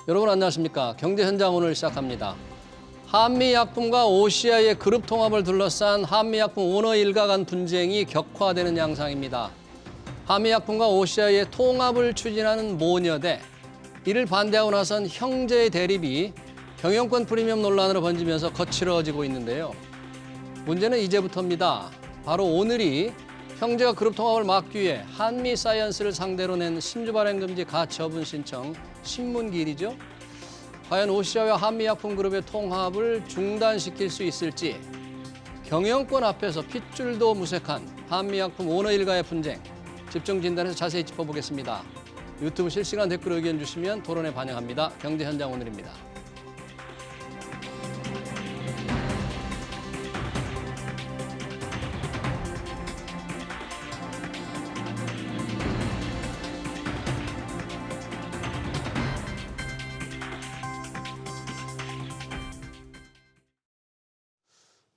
여러분 안녕하십니까? 경제현장 오늘 시작합니다. 한미약품과 OCI의 그룹 통합을 둘러싼 한미약품 오너 일가 간 분쟁이 격화되는 양상입니다. 한미약품과 OCI의 통합을 추진하는 모녀대, 이를 반대하고 나선 형제의 대립이 경영권 프리미엄 논란으로 번지면서 거칠어지고 있는데요. 문제는 이제부터입니다. 바로 오늘이 형제가 그룹 통합을 막기 위해 한미사이언스를 상대로 낸 신주 발행 금지 가처분 신청 신문기일이죠. 과연 OCI와 한미약품그룹의 통합을 중단시킬 수 있을지, 경영권 앞에서 핏줄도 무색한 한미약품 오너 일가의 분쟁, 집중 진단해서 자세히 짚어보겠습니다. 유튜브 실시간 댓글 의견 주시면 토론에 반영합니다. 경제현장 오늘입니다.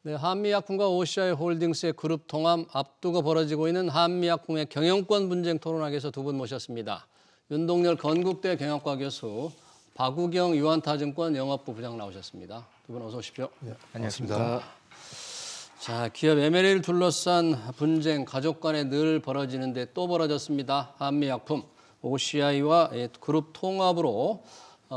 네, 한미약품과 OCI 홀딩스의 그룹 통합 앞두고 벌어지고 있는 한미약품의 경영권 분쟁 토론하기 위해서 두 분 모셨습니다. 윤동열 건국대 경영과 교수, 박우경 유한타증권 영업부 부장 나오셨습니다. 두 분 어서 오십시오. 네, 안녕하십니까. 자, 기업 M&A를 둘러싼 분쟁, 가족 간에 늘 벌어지는데 또 벌어졌습니다. 한미약품, OCI와 그룹 통합으로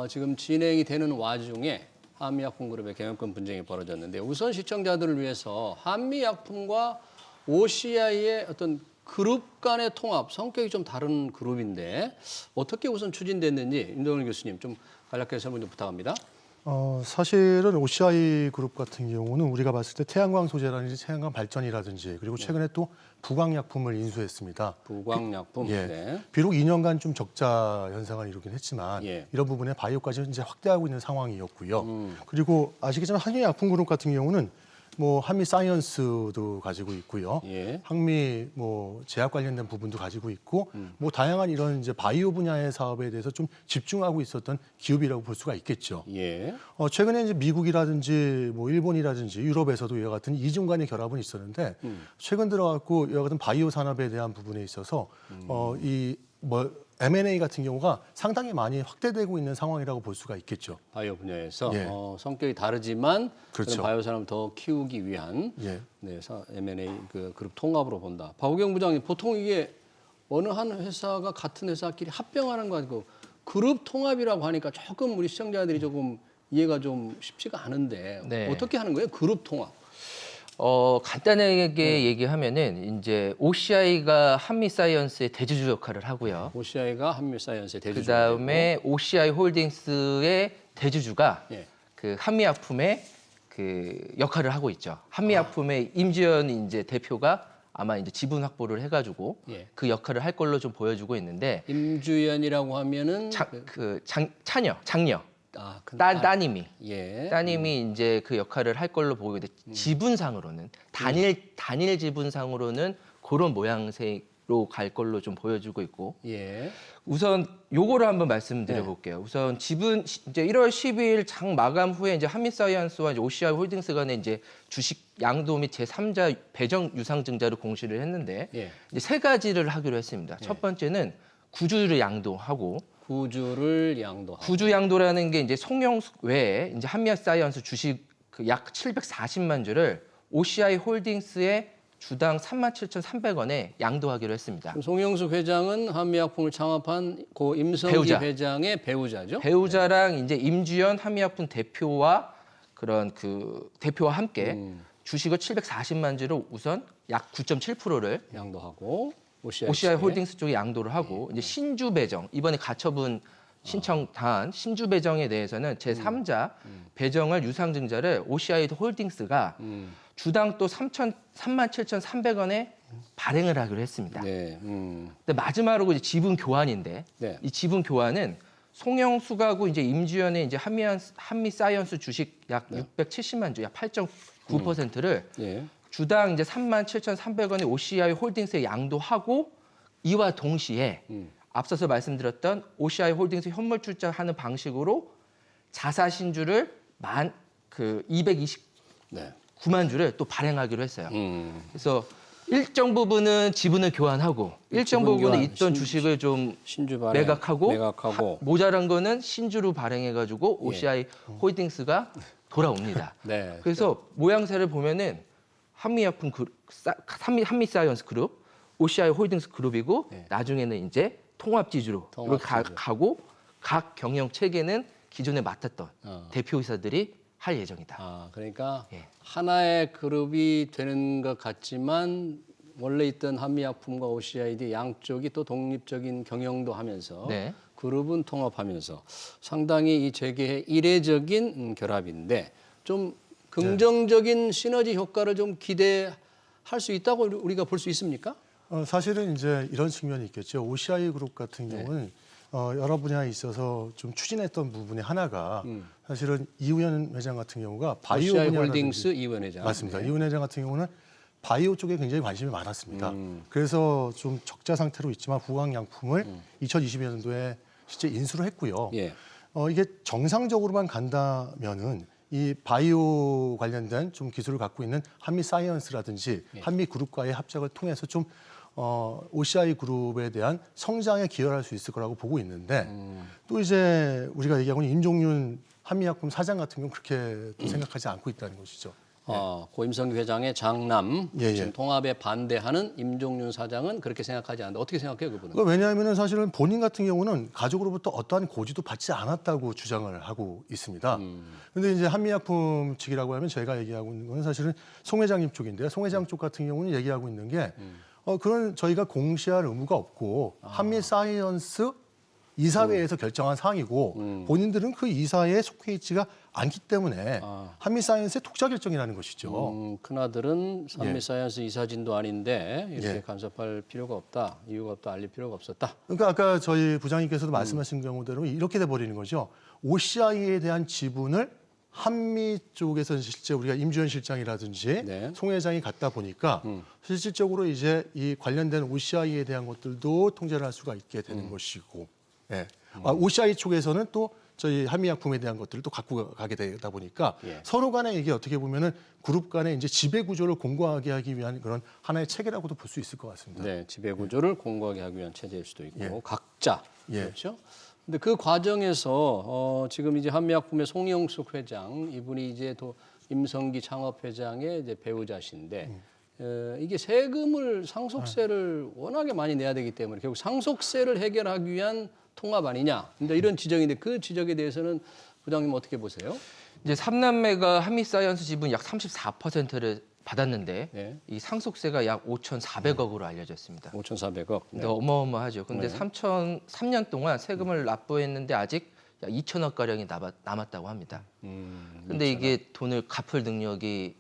지금 진행이 되는 와중에 한미약품그룹의 경영권 분쟁이 벌어졌는데, 우선 시청자들을 위해서 한미약품과 OCI의 어떤 그룹 간의 통합, 성격이 좀 다른 그룹인데 어떻게 우선 추진됐는지 윤동열 교수님 좀 간략하게 설명 좀 부탁합니다. 사실은 OCI 그룹 같은 경우는 우리가 봤을 때 태양광 소재라든지 태양광 발전이라든지 그리고 최근에 또 부광약품을 인수했습니다. 부광약품. 예. 네. 비록 2년간 좀 적자 현상을 이루긴 했지만 예. 이런 부분에 바이오까지 이제 확대하고 있는 상황이었고요. 그리고 아시겠지만 한미약품 그룹 같은 경우는 뭐 한미 사이언스도 가지고 있고요. 예. 한미 뭐 제약 관련된 부분도 가지고 있고 뭐 다양한 이런 이제 바이오 분야의 사업에 대해서 좀 집중하고 있었던 기업이라고 볼 수가 있겠죠. 예. 최근에 이제 미국이라든지 뭐 일본이라든지 유럽에서도 이와 같은 이중 간의 결합은 있었는데 최근 들어갖고 이와 같은 바이오 산업에 대한 부분에 있어서 이 뭐 M&A 같은 경우가 상당히 많이 확대되고 있는 상황이라고 볼 수가 있겠죠. 바이오 분야에서 예. 성격이 다르지만 그렇죠. 그런 바이오 산업을 더 키우기 위한 예. 네, M&A 그 그룹 통합으로 본다. 박우경 부장님, 보통 이게 어느 한 회사가 같은 회사끼리 합병하는 거 아니고 그룹 통합이라고 하니까 조금 우리 시청자들이 조금 이해가 좀 쉽지가 않은데 네. 어떻게 하는 거예요? 그룹 통합. 간단하게 얘기하면은 이제 OCI가 한미사이언스의 대주주 역할을 하고요. OCI가 한미사이언스의 대주주. 그다음에 OCI 홀딩스의 대주주가 예. 그 한미약품의 그 역할을 하고 있죠. 한미약품의 임지연 이제 대표가 아마 이제 지분 확보를 해가지고 예. 그 역할을 할 걸로 좀 보여주고 있는데 임주연이라고 하면은 장녀 큰 따님이 예. 따님이 이제 그 역할을 할 걸로 보고 있는데 지분상으로는 단일 지분상으로는 그런 모양새로 갈 걸로 좀 보여주고 있고 예. 우선 요거를 한번 말씀드려 볼게요. 우선 지분 이제 1월 12일 장 마감 후에 이제 한미사이언스와 이제 OCI 홀딩스 간에 이제 주식 양도 및 제3자 배정 유상증자를 공시를 했는데 예. 이제 세 가지를 하기로 했습니다. 첫 번째는 구주를 양도하고 구주를 양도하고. 구주 양도라는 게 이제 송영숙 외에 이제 한미사이언스 주식 그 약 740만 주를 OCI 홀딩스의 주당 37,300원에 양도하기로 했습니다. 송영숙 회장은 한미약품을 창업한 고 임성기 배우자. 회장의 배우자죠. 배우자랑 이제 임주연 한미약품 대표와 그런 그 대표와 함께 주식을 740만 주를 우선 약 9.7%를 양도하고 OCI 홀딩스 쪽에 양도를 하고 이제 신주 배정 이번에 가처분 신청 단 신주 배정에 대해서는 제3자 배정을 유상증자를 OCI 홀딩스가 주당 또 37,300원에 발행을 하기로 했습니다. 네. 근데 마지막으로 이제 지분 교환인데 네. 이 지분 교환은 송영숙하고 이제 임주연의 이제 한미사이언스 주식 약 670만 주, 약 8.9%를 예. 주당 이제 37,300원의 OCI 홀딩스에 양도하고 이와 동시에 앞서서 말씀드렸던 OCI 홀딩스 현물 출자하는 방식으로 자사 신주를 229만 네. 주를 또 발행하기로 했어요. 그래서 일정 부분은 지분을 교환하고 일정 지분 부분에 교환, 있던 주식을 좀 신주 발행, 매각하고 모자란 거는 신주로 발행해가지고 OCI 홀딩스가 돌아옵니다. 네. 그래서 모양새를 보면은 한미약품 한미사이언스 그룹, OCI 홀딩스 그룹이고 네. 나중에는 이제 통합지주로 통합지주. 가고 각 경영 체계는 기존에 맡았던 어. 대표이사들이 할 예정이다. 아, 그러니까 예. 하나의 그룹이 되는 것 같지만 원래 있던 한미약품과 OCID 양쪽이 또 독립적인 경영도 하면서 네. 그룹은 통합하면서 상당히 이 재계의 이례적인 결합인데 좀 긍정적인 시너지 효과를 좀 기대할 수 있다고 우리가 볼 수 있습니까? 사실은 이제 이런 측면이 있겠죠. OCI 그룹 같은 경우는 여러 분야에 있어서 좀 추진했던 부분의 하나가 사실은 이우현 회장 같은 경우가 바이오 OCI 분야라든지 홀딩스 이원 회장. 맞습니다. 네. 이우현 회장 같은 경우는 바이오 쪽에 굉장히 관심이 많았습니다. 그래서 좀 적자 상태로 있지만 후광약품을 2022년도에 실제 인수를 했고요. 예. 이게 정상적으로만 간다면은 이 바이오 관련된 좀 기술을 갖고 있는 한미 사이언스라든지 한미 그룹과의 합작을 통해서 좀 OCI 그룹에 대한 성장에 기여를 할 수 있을 거라고 보고 있는데 또 이제 우리가 얘기하고 있는 임종윤 한미약품 사장 같은 경우는 그렇게 또 생각하지 않고 있다는 것이죠. 고임성 회장의 장남 예, 예. 지금 통합에 반대하는 임종윤 사장은 그렇게 생각하지 않는데 어떻게 생각해요, 그분은? 그러니까 왜냐하면 사실은 본인 같은 경우는 가족으로부터 어떠한 고지도 받지 않았다고 주장을 하고 있습니다. 그런데 이제 한미약품 측이라고 하면 제가 얘기하고 있는 건 사실은 송 회장님 쪽인데요. 송 회장 쪽 같은 경우는 얘기하고 있는 게 그런 저희가 공시할 의무가 없고 한미 사이언스 이사회에서 결정한 사항이고 본인들은 그 이사회에 속해 있지가 않기 때문에 한미 사이언스의 독자 결정이라는 것이죠. 큰아들은 한미사이언스 이사진도 아닌데 이렇게 예. 간섭할 필요가 없다. 이유가 없다. 알릴 필요가 없었다. 그러니까 아까 저희 부장님께서도 말씀하신 경우대로 이렇게 돼 버리는 거죠. OCI에 대한 지분을 한미 쪽에서 실제 우리가 임주현 실장이라든지 네. 송 회장이 갖다 보니까 실질적으로 이제 이 관련된 OCI에 대한 것들도 통제를 할 수가 있게 되는 것이고, 예. OCI 쪽에서는 또 저희 한미약품에 대한 것들을 또 갖고 가게 되다 보니까 예. 서로 간에 이게 어떻게 보면은 그룹 간의 이제 지배 구조를 공고하게 하기 위한 그런 하나의 체계라고도 볼 수 있을 것 같습니다. 네, 지배 구조를 공고하게 하기 위한 체제일 수도 있고 예. 각자 예. 그렇죠. 근데 그 과정에서 지금 이제 한미약품의 송영숙 회장 이분이 이제 또 임성기 창업 회장의 이제 배우자신데 이게 세금을 상속세를 워낙에 많이 내야 되기 때문에 결국 상속세를 해결하기 위한 통합 아니냐. 근데 이런 지적인데 그 지적에 대해서는 부장님 어떻게 보세요? 이제 삼남매가 한미사이언스 지분 약 34%를 받았는데 네. 이 상속세가 약 5,400억으로 알려졌습니다. 5,400억. 근데 어마어마하죠. 근데 네. 3년 동안 세금을 납부했는데 아직 약 2천억 가량이 남았다고 합니다. 근데 이게 돈을 갚을 능력이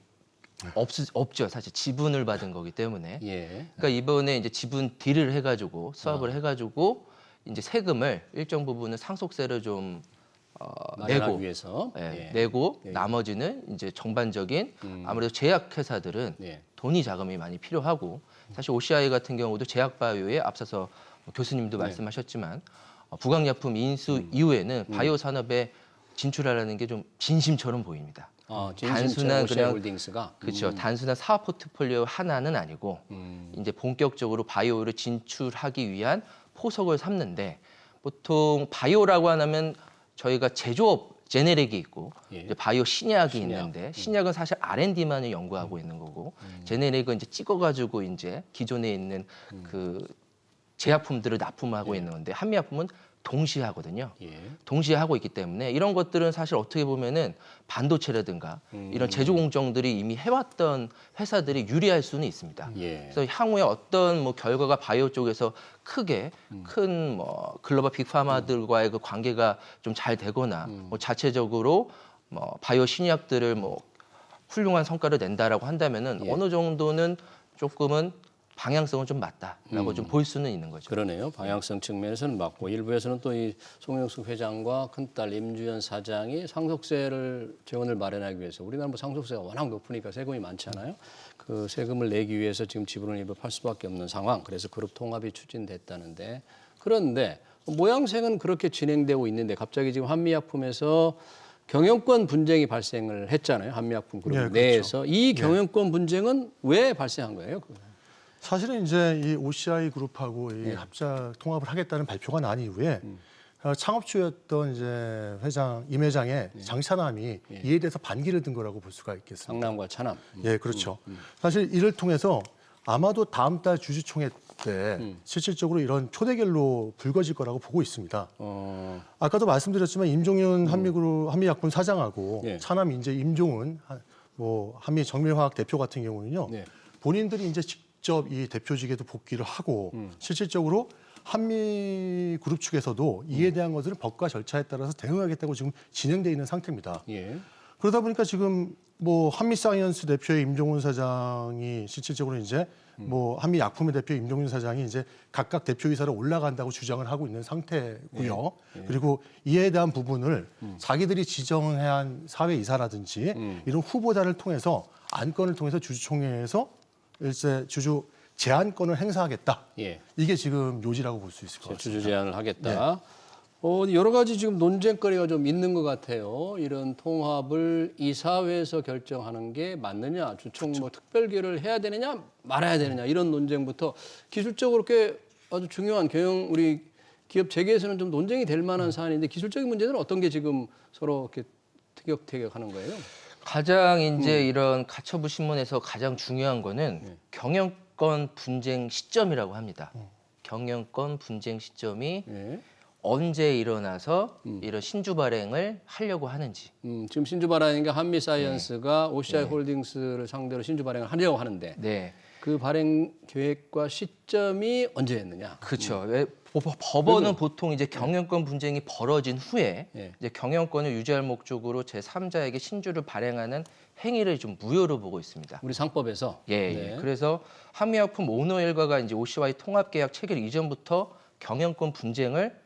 없죠. 사실 지분을 받은 거기 때문에. 예. 그러니까 이번에 이제 지분 딜을 해가지고 수합을 해가지고 이제 세금을 일정 부분은 상속세를 좀 마련하기 내고 위해서 예, 예. 내고 나머지는 이제 전반적인 아무래도 제약회사들은 예. 돈이 자금이 많이 필요하고 사실 OCI 같은 경우도 제약바이오에 앞서서 교수님도 말씀하셨지만 부강약품 인수 이후에는 바이오 산업에 진출하라는 게 좀 진심처럼 보입니다. 단순한 그냥 홀딩스가 그렇죠. 단순한 사업 포트폴리오 하나는 아니고 이제 본격적으로 바이오를 진출하기 위한 포석을 삼는데 보통 바이오라고 하면 저희가 제조업 제네릭이 있고 예. 이제 바이오 신약이 신약. 있는데 신약은 사실 R&D만을 연구하고 있는 거고 제네릭은 이제 찍어가지고 이제 기존에 있는 그 제약품들을 납품하고 있는 건데 한미약품은 동시에 하거든요. 예. 동시에 하고 있기 때문에 이런 것들은 사실 어떻게 보면은 반도체라든가 이런 제조 공정들이 이미 해왔던 회사들이 유리할 수는 있습니다. 예. 그래서 향후에 어떤 뭐 결과가 바이오 쪽에서 크게 큰 뭐 글로벌 빅파마들과의 그 관계가 좀 잘 되거나 뭐 자체적으로 뭐 바이오 신약들을 뭐 훌륭한 성과를 낸다라고 한다면은 예. 어느 정도는 조금은 방향성은 좀 맞다라고 좀 볼 수는 있는 거죠. 그러네요. 방향성 측면에서는 맞고 일부에서는 또 이 송영숙 회장과 큰딸 임주연 사장이 상속세를 재원을 마련하기 위해서 우리나라 뭐 상속세가 워낙 높으니까 세금이 많잖아요. 그 세금을 내기 위해서 지금 지분을 입법할 수밖에 없는 상황. 그래서 그룹 통합이 추진됐다는데 그런데 모양새는 그렇게 진행되고 있는데 갑자기 지금 한미약품에서 경영권 분쟁이 발생을 했잖아요. 한미약품 그룹 네, 그렇죠. 내에서 이 경영권 분쟁은 왜 발생한 거예요? 사실은 이제 이 OCI 그룹하고 이 합작 통합을 하겠다는 발표가 난 이후에 창업주였던 이제 회장 임 회장의 장차남이 이에 대해서 반기를 든 거라고 볼 수가 있겠습니다. 장남과 차남. 예, 그렇죠. 사실 이를 통해서 아마도 다음 달 주주총회 때 실질적으로 이런 초대결로 불거질 거라고 보고 있습니다. 아까도 말씀드렸지만 임종윤 한미약품 사장하고 예. 차남 이제 임종은 뭐 한미 정밀화학 대표 같은 경우는요. 네. 본인들이 이제 직접 이 대표직에도 복귀를 하고 실질적으로 한미 그룹 측에서도 이에 대한 것들을 법과 절차에 따라서 대응하겠다고 지금 진행돼 있는 상태입니다. 예. 그러다 보니까 지금 뭐 한미사이언스 대표의 임종훈 사장이 실질적으로 이제 뭐 한미약품의 대표 임종윤 사장이 이제 각각 대표이사로 올라간다고 주장을 하고 있는 상태고요. 그리고 이에 대한 부분을 자기들이 지정해야 한 사회이사라든지 이런 후보자를 통해서 안건을 통해서 주주총회에서 일제 주주 제한권을 행사하겠다. 예. 이게 지금 요지라고 볼 수 있을 것 같습니다. 주주 제한을 하겠다. 여러 가지 지금 논쟁거리가 좀 있는 것 같아요. 이런 통합을 이사회에서 결정하는 게 맞느냐, 주총 뭐 특별기를 해야 되느냐, 말아야 되느냐 이런 논쟁부터 기술적으로 꽤 아주 중요한 우리 기업 재계에서는 좀 논쟁이 될 만한 사안인데 기술적인 문제는 어떤 게 지금 서로 이렇게 티격태격하는 거예요? 가장 이제 이런 가처분 신문에서 가장 중요한 거는 경영권 분쟁 시점이라고 합니다. 경영권 분쟁 시점이 예. 언제 일어나서 이런 신주 발행을 하려고 하는지. 지금 신주 발행인가 한미사이언스가 OCI 홀딩스를 상대로 신주 발행을 하려고 하는데 네. 그 발행 계획과 시점이 언제였느냐? 그렇죠. 왜 법원은 보통 이제 경영권 분쟁이 벌어진 후에 예. 이제 경영권을 유지할 목적으로 제3자에게 신주를 발행하는 행위를 좀 무효로 보고 있습니다. 우리 상법에서. 예. 네. 그래서 한미약품 오너 일가가 이제 OCI 통합 계약 체결 이전부터 경영권 분쟁을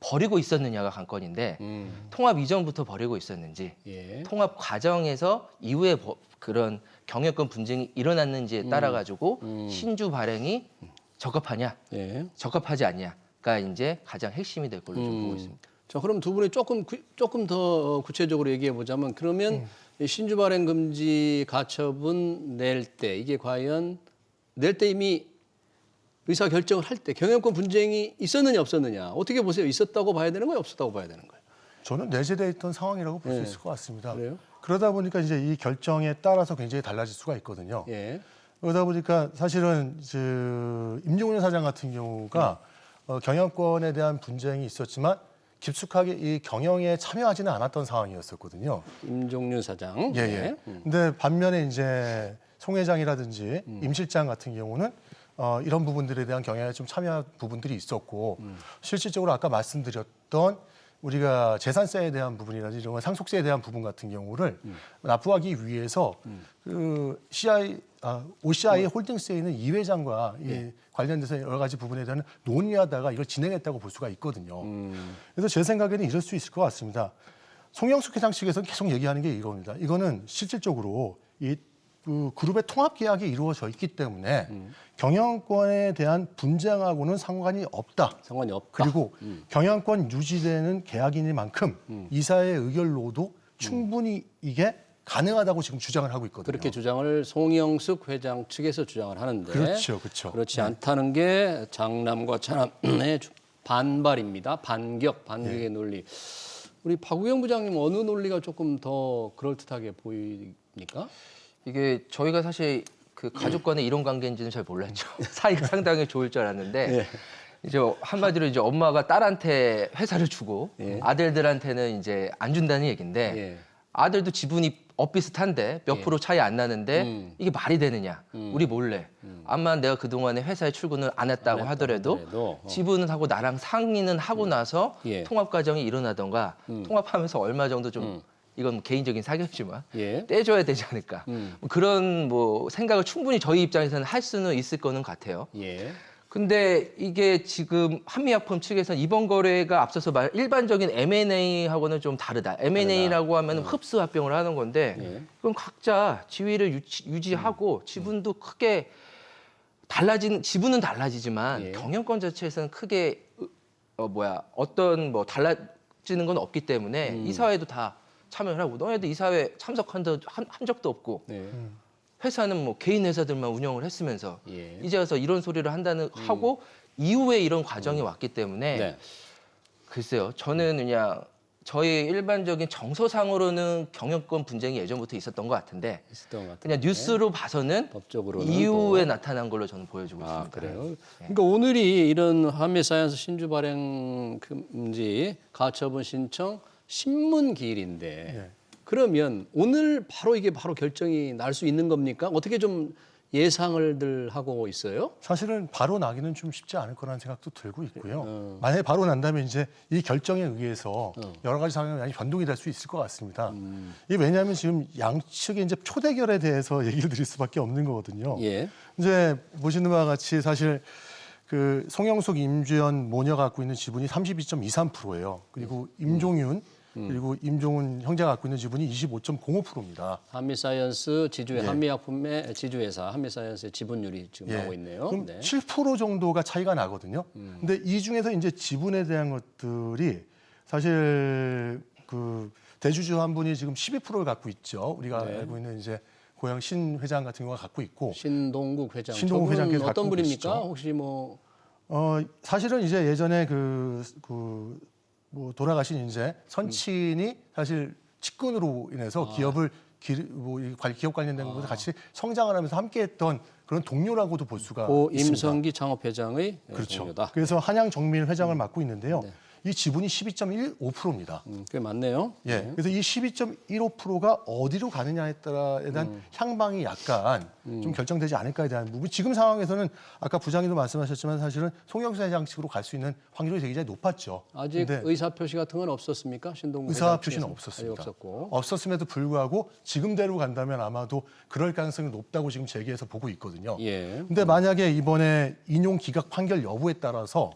벌이고 있었느냐가 관건인데 통합 이전부터 벌이고 있었는지 예. 통합 과정에서 이후에 그런 경영권 분쟁이 일어났는지에 따라 가지고 신주 발행이 적합하냐, 예. 적합하지 않냐가 이제 가장 핵심이 될 걸로 좀 보고 있습니다. 자, 그럼 두 분이 조금 더 구체적으로 얘기해 보자면 그러면 이 신주 발행 금지 가처분 낼 때 이게 과연 낼 때 이미 의사 결정을 할 때 경영권 분쟁이 있었느냐 없었느냐 어떻게 보세요? 있었다고 봐야 되는 거예요? 없었다고 봐야 되는 거예요? 저는 내재되어 있던 상황이라고 볼 수 있을 것 같습니다. 그래요? 그러다 보니까 이제 이 결정에 따라서 굉장히 달라질 수가 있거든요. 예. 그러다 보니까 사실은 임종훈 사장 같은 경우가 경영권에 대한 분쟁이 있었지만 깊숙하게 이 경영에 참여하지는 않았던 상황이었었거든요. 임종윤 사장. 예, 예. 근데 반면에 이제 송 회장이라든지 임 실장 같은 경우는 이런 부분들에 대한 경영에 좀 참여한 부분들이 있었고 실질적으로 아까 말씀드렸던 우리가 재산세에 대한 부분이라든지 이런 상속세에 대한 부분 같은 경우를 납부하기 위해서 그 OCI 홀딩스에 있는 이 회장과 관련돼서 여러 가지 부분에 대한 논의하다가 이걸 진행했다고 볼 수가 있거든요. 그래서 제 생각에는 이럴 수 있을 것 같습니다. 송영숙 회장 측에서는 계속 얘기하는 게 이겁니다. 이거는 실질적으로 그 그룹의 통합 계약이 이루어져 있기 때문에 경영권에 대한 분쟁하고는 상관이 없다. 상관이 없다. 그리고 경영권 유지되는 계약이니만큼 이사의 의결로도 충분히 이게 가능하다고 지금 주장을 하고 있거든요. 그렇게 주장을 송영숙 회장 측에서 주장을 하는데 그렇죠, 그렇죠. 그렇지 않다는 게 장남과 차남의 반발입니다. 반격의 논리. 우리 박우영 부장님 어느 논리가 조금 더 그럴듯하게 보입니까? 이게 저희가 사실 그 가족 간의 이런 관계인지는 잘 몰랐죠. 사이가 상당히 좋을 줄 알았는데 예. 이제 한마디로 이제 엄마가 딸한테 회사를 주고 아들들한테는 이제 안 준다는 얘기인데 예. 아들도 지분이 엇비슷한데 몇 프로 차이 안 나는데 이게 말이 되느냐? 우리 몰래. 암만 내가 그동안에 회사에 출근을 안 했다고 하더라도 지분은 하고 나랑 상의는 하고 나서 예. 통합 과정이 일어나던가 통합하면서 얼마 정도 좀 이건 개인적인 사견이지만 예. 떼줘야 되지 않을까. 그런 뭐 생각을 충분히 저희 입장에서는 할 수는 있을 거는 같아요. 예. 근데 이게 지금 한미약품 측에서는 이번 거래가 앞서서 말 일반적인 M&A하고는 좀 다르다. M&A라고 하면 흡수 합병을 하는 건데 그럼 각자 지위를 유지하고 지분도 크게 지분은 달라지지만 예. 경영권 자체에서는 크게 어떤 뭐 달라지는 건 없기 때문에 이사회도 다 참여를 하고 너네들 이사회 참석한 한 적도 없고 네. 회사는 뭐 개인 회사들만 운영을 했으면서 예. 이제 와서 이런 소리를 한다는 하고 이후에 이런 과정이 왔기 때문에 네. 글쎄요. 저는 그냥 저희 일반적인 정서상으로는 경영권 분쟁이 예전부터 있었던 것 같은데 있었던 것 같아요. 그냥 뉴스로 봐서는 법적으로는 이후에 또. 나타난 걸로 저는 보여지고 아, 있습니다. 그래요? 그러니까 오늘이 이런 한미사이언스 신주 발행 금지 가처분 신청 신문 기일인데 네. 그러면 오늘 바로 이게 바로 결정이 날 수 있는 겁니까? 어떻게 좀 예상을들 하고 있어요? 사실은 바로 나기는 좀 쉽지 않을 거라는 생각도 들고 있고요. 만약에 바로 난다면 이제 이 결정에 의해서 여러 가지 상황이 많이 변동이 될 수 있을 것 같습니다. 이게 왜냐하면 지금 양측의 이제 초대결에 대해서 얘기를 드릴 수밖에 없는 거거든요. 예. 이제 보시는 바와 같이 사실 그 송영숙, 임주연 모녀가 갖고 있는 지분이 32.23%예요. 그리고 임종윤 그리고 임종훈 형제가 갖고 있는 지분이 25.05%입니다. 한미사이언스 지주회 예. 한미약품의 지주회사 한미사이언스의 지분율이 지금 나오고 있네요. 그럼 네. 7% 정도가 차이가 나거든요. 근데 이 중에서 이제 지분에 대한 것들이 사실 그 대주주 한 분이 지금 12%를 갖고 있죠. 우리가 네. 알고 있는 이제 고영 신 회장 같은 경우가 갖고 있고 신동국 회장. 신동국 저분은 회장께서 어떤 갖고 분입니까? 계시죠. 혹시 뭐 사실은 이제 예전에 뭐 돌아가신 이제 선친이 사실 직군으로 인해서 기업을 기업 관련된 것에 같이 성장을 하면서 함께했던 그런 동료라고도 볼 수가 고 있습니다. 임성기 창업회장의 그렇죠. 동료다. 그래서 한양 정밀 회장을 맡고 있는데요. 네. 이 지분이 12.15%입니다. 꽤 많네요. 예. 그래서 이 12.15%가 어디로 가느냐에 대한 향방이 약간 좀 결정되지 않을까에 대한 부분. 지금 상황에서는 아까 부장님도 말씀하셨지만 사실은 송영수 회장 측으로 갈 수 있는 확률이 굉장히 높았죠. 아직 근데 의사 표시 같은 건 없었습니까? 신동국 의사 회장 표시는 측에서? 없었습니다. 아직 없었고. 없었음에도 불구하고 지금대로 간다면 아마도 그럴 가능성이 높다고 지금 제기해서 보고 있거든요. 예. 근데 만약에 이번에 인용 기각 판결 여부에 따라서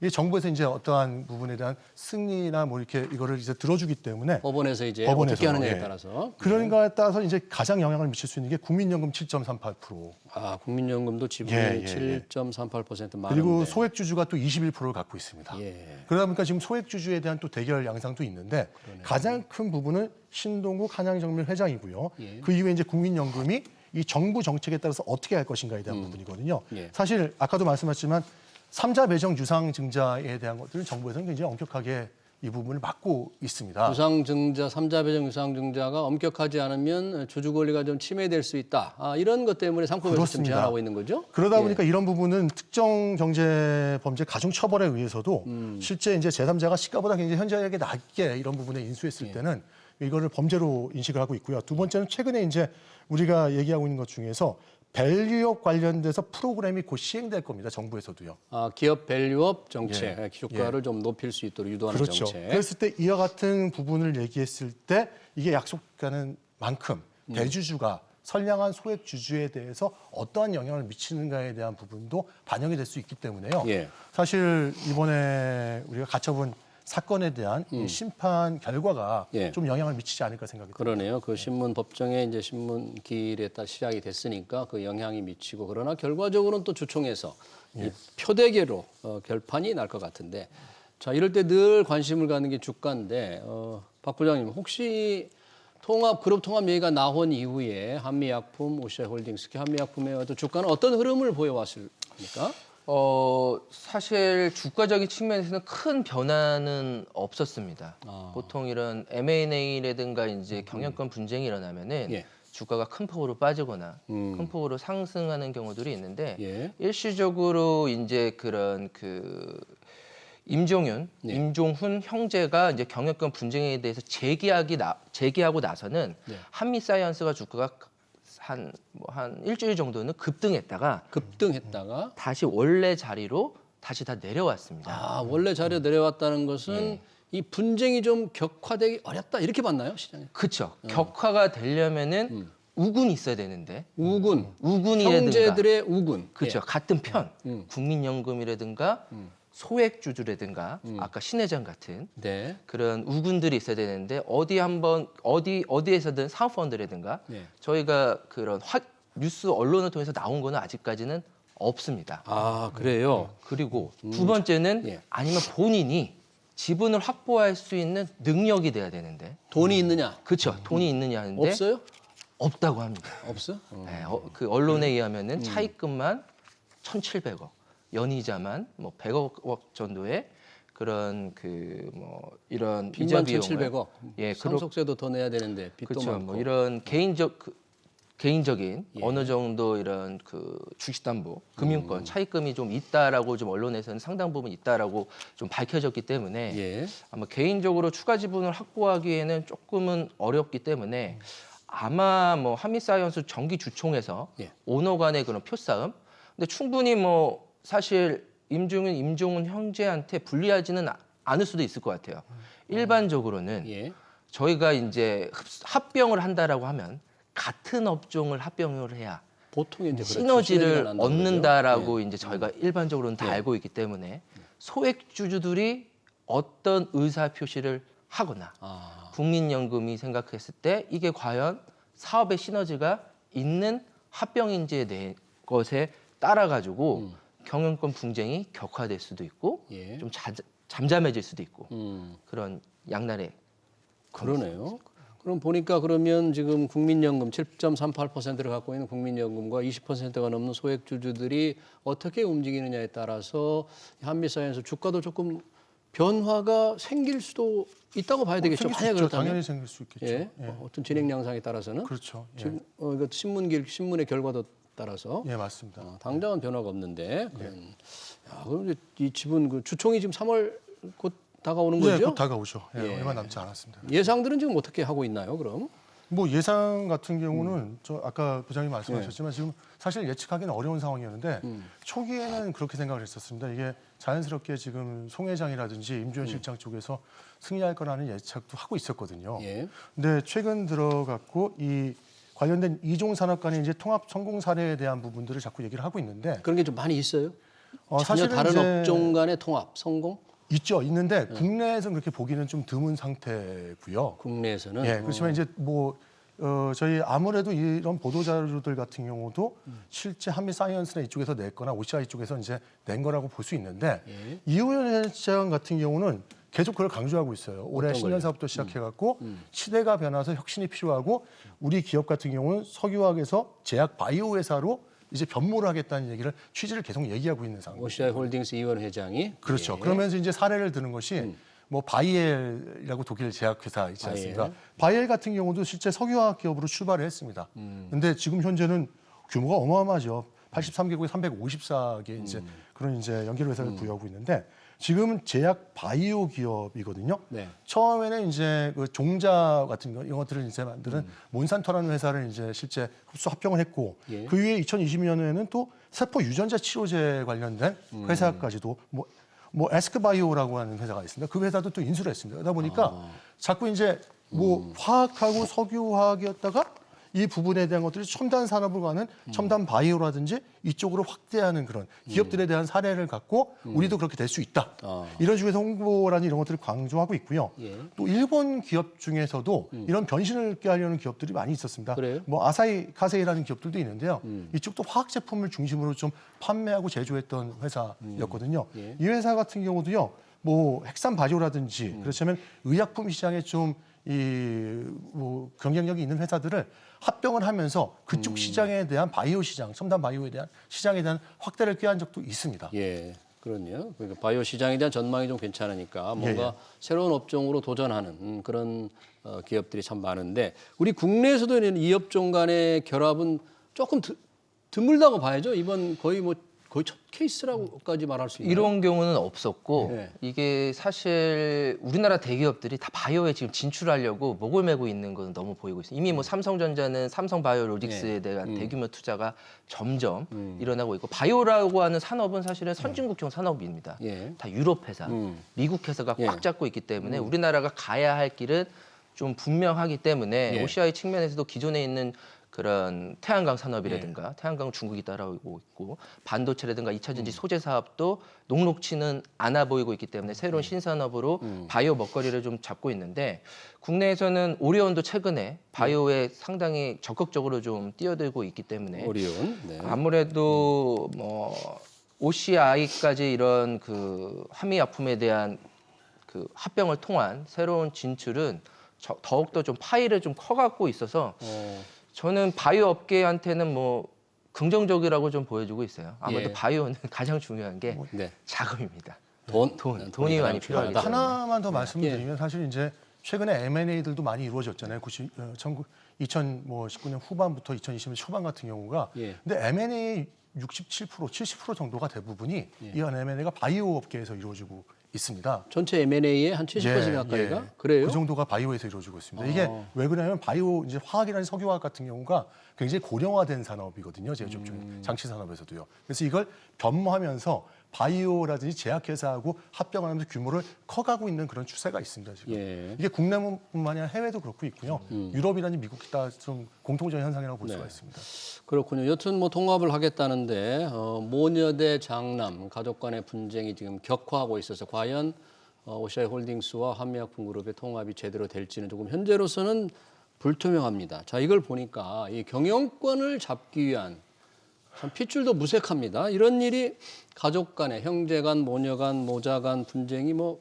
이 정부에서 이제 어떠한 부분에 대한 승리나 뭐 이렇게 이거를 이제 들어주기 때문에 법원에서 이제 법원에서, 어떻게 하느냐에 예. 따라서. 그런 거에 따라서 이제 가장 영향을 미칠 수 있는 게 국민연금 7.38%. 아, 국민연금도 지분이 예, 예, 7.38% 많은데. 그리고 소액주주가 또 21%를 갖고 있습니다. 예. 그러다 보니까 지금 소액주주에 대한 또 대결 양상도 있는데 가장 큰 부분은 신동국 한양정밀 회장이고요. 예. 그 이후에 이제 국민연금이 이 정부 정책에 따라서 어떻게 할 것인가에 대한 부분이거든요. 예. 사실 아까도 말씀하셨지만 삼자 배정 유상 증자에 대한 것들은 정부에서는 굉장히 엄격하게 이 부분을 막고 있습니다. 유상증자, 삼자배정 유상증자가 엄격하지 않으면 주주 권리가 좀 침해될 수 있다. 아, 이런 것 때문에 상품에서 지금 그렇습니다. 제한하고 있는 거죠? 그러다 예. 보니까 이런 부분은 특정 경제 범죄 가중 처벌에 의해서도 실제 이제 제3자가 시가보다 굉장히 현저하게 낮게 이런 부분에 인수했을 때는 이거를 범죄로 인식을 하고 있고요. 두 번째는 최근에 이제 우리가 얘기하고 있는 것 중에서 밸류업 관련돼서 프로그램이 곧 시행될 겁니다. 정부에서도요. 아, 기업 밸류업 정책, 주가를 좀 높일 수 있도록 유도하는 그렇죠. 정책. 그랬을 때 이와 같은 부분을 얘기했을 때 이게 약속하는 만큼 대주주가 선량한 소액 주주에 대해서 어떠한 영향을 미치는가에 대한 부분도 반영이 될 수 있기 때문에요. 예. 사실 이번에 우리가 가처분 사건에 대한 이 심판 결과가 예. 좀 영향을 미치지 않을까 생각이 듭니다. 그러네요. 그 신문 법정에 이제 신문 기일에 따라 시작이 됐으니까 그 영향이 미치고 그러나 결과적으로는 또 주총에서 이 표대계로 결판이 날 것 같은데 자 이럴 때 늘 관심을 갖는 게 주가인데 박 부장님 혹시 그룹 통합 얘기가 나온 이후에 한미약품, 오시아홀딩스, 한미약품의 어떤 주가는 어떤 흐름을 보여왔습니까? 사실 주가적인 측면에서는 큰 변화는 없었습니다. 보통 이런 M&A라든가 이제 경영권 분쟁이 일어나면은 예. 주가가 큰 폭으로 빠지거나 큰 폭으로 상승하는 경우들이 있는데 예. 일시적으로 이제 그런 임종훈 형제가 이제 경영권 분쟁에 대해서 제기하고 나서는 한미사이언스가 주가가 한 일주일 정도는 급등했다가 다시 원래 자리로 다시 다 내려왔습니다. 아, 원래 자리에 내려왔다는 것은 이 분쟁이 좀 격화되기 어렵다 이렇게 봤나요, 시장에? 그렇죠. 격화가 되려면은 우군이 있어야 되는데 우군이라든가 형제들의 우군. 그렇죠. 같은 편 국민연금이라든가 소액주주라든가 아까 신회장 같은 네. 그런 우군들이 있어야 되는데 어디에서든 사모펀드라든가 저희가 그런 뉴스 언론을 통해서 나온 거는 아직까지는 없습니다. 아, 그래요? 그리고 두 번째는 아니면 본인이 지분을 확보할 수 있는 능력이 돼야 되는데 돈이 있느냐? 그렇죠. 돈이 있느냐 하는데 없어요? 없다고 합니다. 없어? 네, 그 언론에 의하면은 차입금만 1,700억, 연이자만 뭐 100억 정도의 그런 그 뭐 이런 이자 빚만 비용을 1,700억. 예, 상속세도 더 내야 되는데 빚도 그렇죠. 많고. 뭐 이런 개인적인 예. 어느 정도 이런 그 주식담보, 금융권 차입금이 좀 있다라고 좀 언론에서는 상당 부분 있다라고 좀 밝혀졌기 때문에 예. 아마 개인적으로 추가 지분을 확보하기에는 조금은 어렵기 때문에 아마 뭐 한미사이언스 정기 주총에서 예. 오너 간의 그런 표싸움, 근데 충분히 뭐 사실 임종훈 형제한테 불리하지는 않을 수도 있을 것 같아요. 일반적으로는 예. 저희가 이제 합병을 한다라고 하면 같은 업종을 합병을 해야 보통 이제 그렇죠. 시너지를 시너지가 난다는 얻는다라고 거죠. 예. 이제 저희가 일반적으로는 다 예. 알고 있기 때문에 소액주주들이 어떤 의사 표시를 하거나 아. 국민연금이 생각했을 때 이게 과연 사업의 시너지가 있는 합병인지에 대한 것에 따라 가지고 경영권 분쟁이 격화될 수도 있고 예. 좀 잠잠해질 수도 있고 그런 양날의 그러네요. 그럼 보니까 그러면 지금 국민연금 7.38%를 갖고 있는 국민연금과 20%가 넘는 소액주주들이 어떻게 움직이느냐에 따라서 한미사이언스 주가도 조금 변화가 생길 수도 있다고 봐야 되겠죠. 생길 수 만약 있죠. 그렇다면. 당연히 생길 수 있겠죠. 예. 예. 어떤 진행 양상에 따라서는 그렇죠. 예. 지금 이거 신문의 결과도 따라서 예, 맞습니다. 당장은 변화가 없는데 야, 그럼 이제 이 지분 그 주총이 지금 3월 곧 다가오는 예, 거죠? 곧 다가오죠. 예, 예. 얼마 남지 않았습니다. 예상들은 지금 어떻게 하고 있나요? 그럼? 뭐 예상 같은 경우는 저 아까 부장님 말씀하셨지만 지금 사실 예측하기는 어려운 상황이었는데 초기에는 그렇게 생각을 했었습니다. 이게 자연스럽게 지금 송 회장이라든지 임주현 실장 쪽에서 승리할 거라는 예측도 하고 있었거든요. 예. 근데 최근 들어갖고 이 관련된 이종 산업 간의 이제 통합 성공 사례에 대한 부분들을 자꾸 얘기를 하고 있는데 그런 게 좀 많이 있어요? 전혀 사실은 다른 이제 업종 간의 통합 성공? 있는데 국내에서는 그렇게 보기는 좀 드문 상태고요. 국내에서는 예, 그렇지만 이제 뭐 저희 아무래도 이런 보도 자료들 같은 경우도 실제 한미 사이언스나 이쪽에서 냈거나 OCI 쪽에서 이제 낸 거라고 볼 수 있는데 예. 이호연 시장 같은 경우는 계속 그걸 강조하고 있어요. 올해 어떤 신년 걸요? 사업도 시작해갖고 시대가 변화서 혁신이 필요하고 우리 기업 같은 경우는 석유화학에서 제약 바이오 회사로 이제 변모를 하겠다는 얘기를 취지를 계속 얘기하고 있는 상황. OCI 홀딩스 이원 회장이 그렇죠. 예. 그러면서 이제 사례를 드는 것이 뭐 바이엘이라고 독일 제약회사 있지 않습니까? 바이엘. 바이엘 같은 경우도 실제 석유화학 기업으로 출발을 했습니다. 근데 지금 현재는 규모가 어마어마하죠. 83개국에 354개 이제 그런 이제 연결 회사를 부여하고 있는데 지금은 제약 바이오 기업이거든요. 네. 처음에는 이제 그 종자 같은 거 이런 것들을 이제 만드는 몬산토라는 회사를 이제 실제 흡수 합병을 했고 예. 그 이후에 2020년에는 또 세포 유전자 치료제 관련된 회사까지도 뭐 에스크바이오라고 하는 회사가 있습니다. 그 회사도 또 인수를 했습니다. 그러다 보니까 자꾸 이제 뭐 화학하고 석유화학이었다가 이 부분에 대한 것들이 첨단 산업으로 가는 첨단 바이오라든지 이쪽으로 확대하는 그런 기업들에 대한 사례를 갖고 우리도 그렇게 될 수 있다. 이런 식에서 홍보라는 이런 것들을 강조하고 있고요. 예. 또 일본 기업 중에서도 이런 변신을 깨하려는 기업들이 많이 있었습니다. 그래요? 뭐 아사히 카세이라는 기업들도 있는데요. 이쪽도 화학 제품을 중심으로 좀 판매하고 제조했던 회사였거든요. 예. 이 회사 같은 경우도요. 뭐 핵산 바이오라든지 그렇다면 의약품 시장에 좀 이 뭐 경쟁력이 있는 회사들을 합병을 하면서 그쪽 시장에 대한 바이오 시장, 첨단 바이오에 대한 시장에 대한 확대를 꾀한 적도 있습니다. 예, 그렇네요. 그러니까 바이오 시장에 대한 전망이 좀 괜찮으니까 뭔가 예. 새로운 업종으로 도전하는 그런 기업들이 참 많은데 우리 국내에서도 이 업종 간의 결합은 조금 드물다고 봐야죠. 이번 거의 첫 케이스라고까지 말할 수 있나요? 이런 경우는 없었고 네. 이게 사실 우리나라 대기업들이 다 바이오에 지금 진출하려고 목을 메고 있는 건 너무 보이고 있어요. 이미 뭐 삼성전자는 삼성바이오로직스에 대한 대규모 투자가 점점 일어나고 있고 바이오라고 하는 산업은 사실은 선진국형 산업입니다. 예. 다 유럽 회사, 미국 회사가 예. 꽉 잡고 있기 때문에 우리나라가 가야 할 길은 좀 분명하기 때문에 예. OCI 측면에서도 기존에 있는 그런 태양광 산업이라든가 태양광 중국이 따라오고 있고 반도체라든가 2차 전지 소재 사업도 녹록치는 않아 보이고 있기 때문에 새로운 신산업으로 바이오 먹거리를 좀 잡고 있는데 국내에서는 오리온도 최근에 바이오에 상당히 적극적으로 좀 뛰어들고 있기 때문에 오리온. 네. 아무래도 뭐 OCI까지 이런 그 한미약품에 대한 그 합병을 통한 새로운 진출은 더욱더 좀 파일을 좀 커갖고 있어서 저는 바이오 업계한테는 뭐 긍정적이라고 좀 보여주고 있어요. 아무래도 예. 바이오는 가장 중요한 게 네. 자금입니다. 돈이 돈이 많이 필요하기 때문에. 하나만 더 말씀드리면 사실 이제 최근에 M&A들도 많이 이루어졌잖아요. 2019년 후반부터 2020년 초반 같은 경우가. 예. 근데 M&A 67%, 70% 정도가 대부분이 이 M&A가 바이오 업계에서 이루어지고 있습니다. 전체 M&A의 한 70% 가까이가 그래요? 그 정도가 바이오에서 이루어지고 있습니다. 이게 왜 그러냐면 바이오 이제 화학이라는 석유화학 같은 경우가 굉장히 고령화된 산업이거든요. 제조업 중에 장치 산업에서도요. 그래서 이걸 변모하면서 바이오라든지 제약회사하고 합병을 하면서 규모를 커가고 있는 그런 추세가 있습니다. 지금 예. 이게 국내뿐만 아니라 해외도 그렇고 있고요. 유럽이라든지 미국 다 좀 공통적인 현상이라고 볼 수가 있습니다. 그렇군요. 여튼 뭐 통합을 하겠다는데 모녀 대 장남 가족 간의 분쟁이 지금 격화하고 있어서 과연 오시아이 홀딩스와 한미약품그룹의 통합이 제대로 될지는 조금 현재로서는 불투명합니다. 자, 이걸 보니까 이 경영권을 잡기 위한 참 핏줄도 무색합니다. 이런 일이 가족 간에 형제 간, 모녀 간, 모자 간 분쟁이 뭐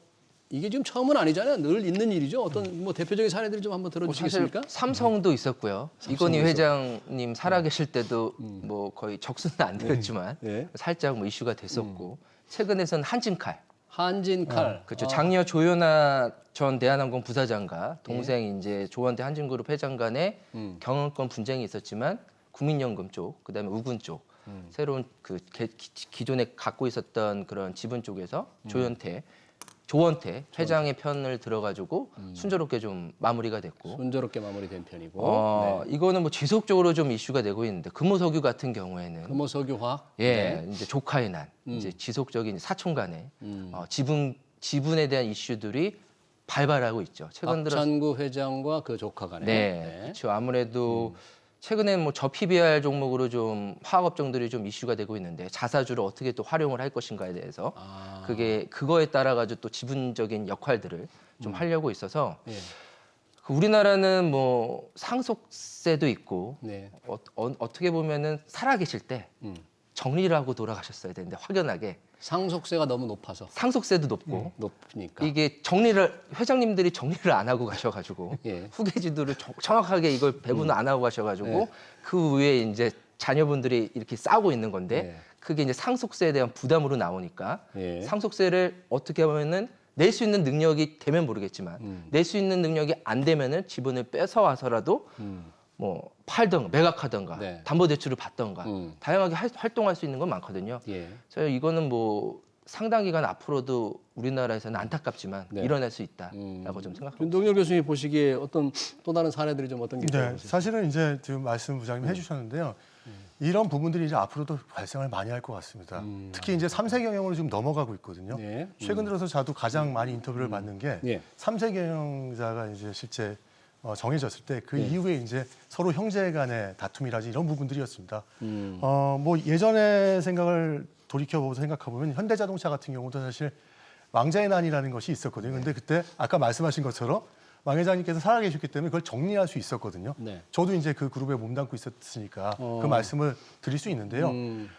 이게 지금 처음은 아니잖아요. 늘 있는 일이죠. 어떤 뭐 대표적인 사례들을 좀 한번 들어주시겠습니까? 사실 삼성도 있었고요. 이건희 회장님 살아계실 때도 뭐 거의 적수는 안 되었지만 네. 살짝 뭐 이슈가 됐었고 최근에선 한진칼. 한진칼. 그렇죠. 장녀 조연아 전 대한항공 부사장과 동생 이제 조원대 한진그룹 회장 간의 경영권 분쟁이 있었지만 국민연금 쪽, 그다음에 우군 쪽 새로운 그 기존에 갖고 있었던 그런 지분 쪽에서 조원태 회장의 편을 들어가지고 순조롭게 좀 마무리가 됐고 순조롭게 마무리된 편이고. 네. 이거는 뭐 지속적으로 좀 이슈가 되고 있는데 금호석유 같은 경우에는 금호석유화. 예, 이제 조카의 난, 이제 지속적인 사촌 간의 지분에 대한 이슈들이 발발하고 있죠. 최근 들어 박찬구 회장과 그 조카 간에. 네, 그렇죠. 아무래도 최근에는 뭐 저PBR 종목으로 좀 화학업종들이 좀 이슈가 되고 있는데 자사주를 어떻게 또 활용을 할 것인가에 대해서 그거에 따라 가지고 또 지분적인 역할들을 좀 하려고 있어서 예. 그 우리나라는 뭐 상속세도 있고 네. 어떻게 보면은 살아계실 때 정리를 하고 돌아가셨어야 되는데 확연하게 상속세가 너무 높아서. 상속세도 높고 높으니까. 이게 회장님들이 정리를 안 하고 가셔가지고 예. 후계지들을 정확하게 이걸 배분을 안 하고 가셔가지고 네. 그 위에 이제 자녀분들이 이렇게 싸고 있는 건데 네. 그게 이제 상속세에 대한 부담으로 나오니까 예. 상속세를 어떻게 보면은 낼 수 있는 능력이 되면 모르겠지만 낼 수 있는 능력이 안 되면은 지분을 뺏어 와서라도 뭐 팔던가 매각하던가 네. 담보대출을 받던가 다양하게 활동할 수 있는 건 많거든요. 예. 그래서 이거는 뭐 상당 기간 앞으로도 우리나라에서는 안타깝지만 네. 일어날 수 있다라고 좀 생각합니다. 윤동열 교수님 보시기에 어떤 또 다른 사례들이 좀 어떤 게 있다고 네, 보세요? 사실은 이제 지금 말씀 부장님 해주셨는데요. 이런 부분들이 이제 앞으로도 발생을 많이 할 것 같습니다. 특히 이제 3세 경영으로 지금 넘어가고 있거든요. 네. 최근 들어서 저도 가장 많이 인터뷰를 받는 게 예. 3세 경영자가 이제 실제 정해졌을 때 그 이후에 이제 서로 형제 간의 다툼이라든지 이런 부분들이었습니다. 뭐 예전의 생각을 돌이켜보면서 생각해보면 현대자동차 같은 경우도 사실 왕자의 난이라는 것이 있었거든요. 근데 그때 아까 말씀하신 것처럼 왕 회장님께서 살아계셨기 때문에 그걸 정리할 수 있었거든요. 네. 저도 이제 그 그룹에 몸담고 있었으니까 그 말씀을 드릴 수 있는데요.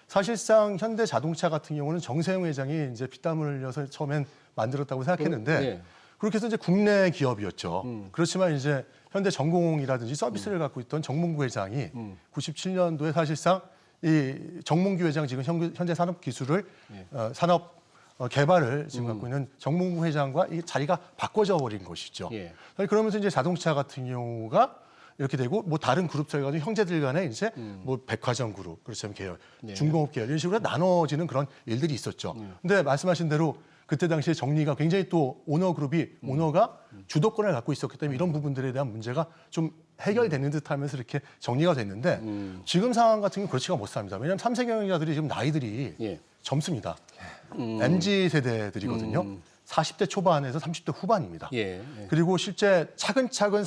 사실상 현대자동차 같은 경우는 정세영 회장이 이제 피땀을 흘려서 처음엔 만들었다고 생각했는데 예. 그렇게 해서 이제 국내 기업이었죠. 그렇지만 이제 현대전공이라든지 서비스를 갖고 있던 정몽구 회장이 97년도에 사실상 이 정몽규 회장 지금 현재 산업기술을 산업 개발을 지금 갖고 있는 정몽구 회장과 이 자리가 바꿔져 버린 것이죠. 예. 그러면서 이제 자동차 같은 경우가 이렇게 되고 뭐 다른 그룹들 가지고 형제들 간에 이제 뭐 백화점 그룹, 그렇죠 계열, 중공업 계열 이런 식으로 나눠지는 그런 일들이 있었죠. 근데 말씀하신 대로 그때 당시에 정리가 굉장히 또 오너가 주도권을 갖고 있었기 때문에 이런 부분들에 대한 문제가 좀 해결되는 듯하면서 이렇게 정리가 됐는데 지금 상황 같은 경우 그렇지가 못합니다. 왜냐하면 3세 경영자들이 지금 나이들이 예. 젊습니다. MZ 세대들이거든요. 40대 초반에서 30대 후반입니다. 예. 그리고 실제 차근차근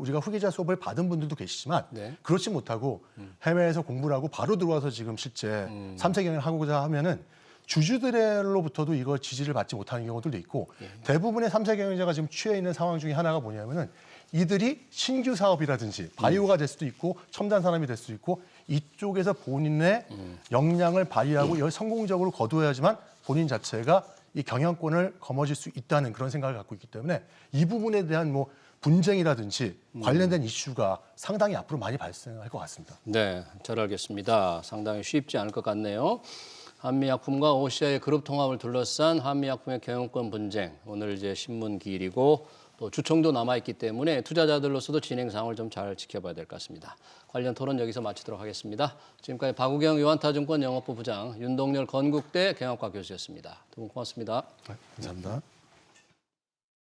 우리가 후계자 수업을 받은 분들도 계시지만 네. 그렇지 못하고 해외에서 공부를 하고 바로 들어와서 지금 실제 3세 경영을 하고자 하면은 주주들로부터도 이거 지지를 받지 못하는 경우들도 있고 대부분의 3세 경영자가 지금 취해 있는 상황 중에 하나가 뭐냐면은 이들이 신규 사업이라든지 바이오가 될 수도 있고 첨단 산업이 될 수도 있고 이쪽에서 본인의 역량을 발휘하고 이걸 성공적으로 거두어야지만 본인 자체가 이 경영권을 거머쥘 수 있다는 그런 생각을 갖고 있기 때문에 이 부분에 대한 뭐 분쟁이라든지 관련된 이슈가 상당히 앞으로 많이 발생할 것 같습니다. 네, 잘 알겠습니다. 상당히 쉽지 않을 것 같네요. 한미약품과 오시아의 그룹 통합을 둘러싼 한미약품의 경영권 분쟁. 오늘 이제 신문 기일이고 또 주총도 남아있기 때문에 투자자들로서도 진행 상황을 좀 잘 지켜봐야 될 것 같습니다. 관련 토론 여기서 마치도록 하겠습니다. 지금까지 박우경 유한타증권 영업부 부장, 윤동열 건국대 경영학과 교수였습니다. 두 분 고맙습니다. 네, 감사합니다.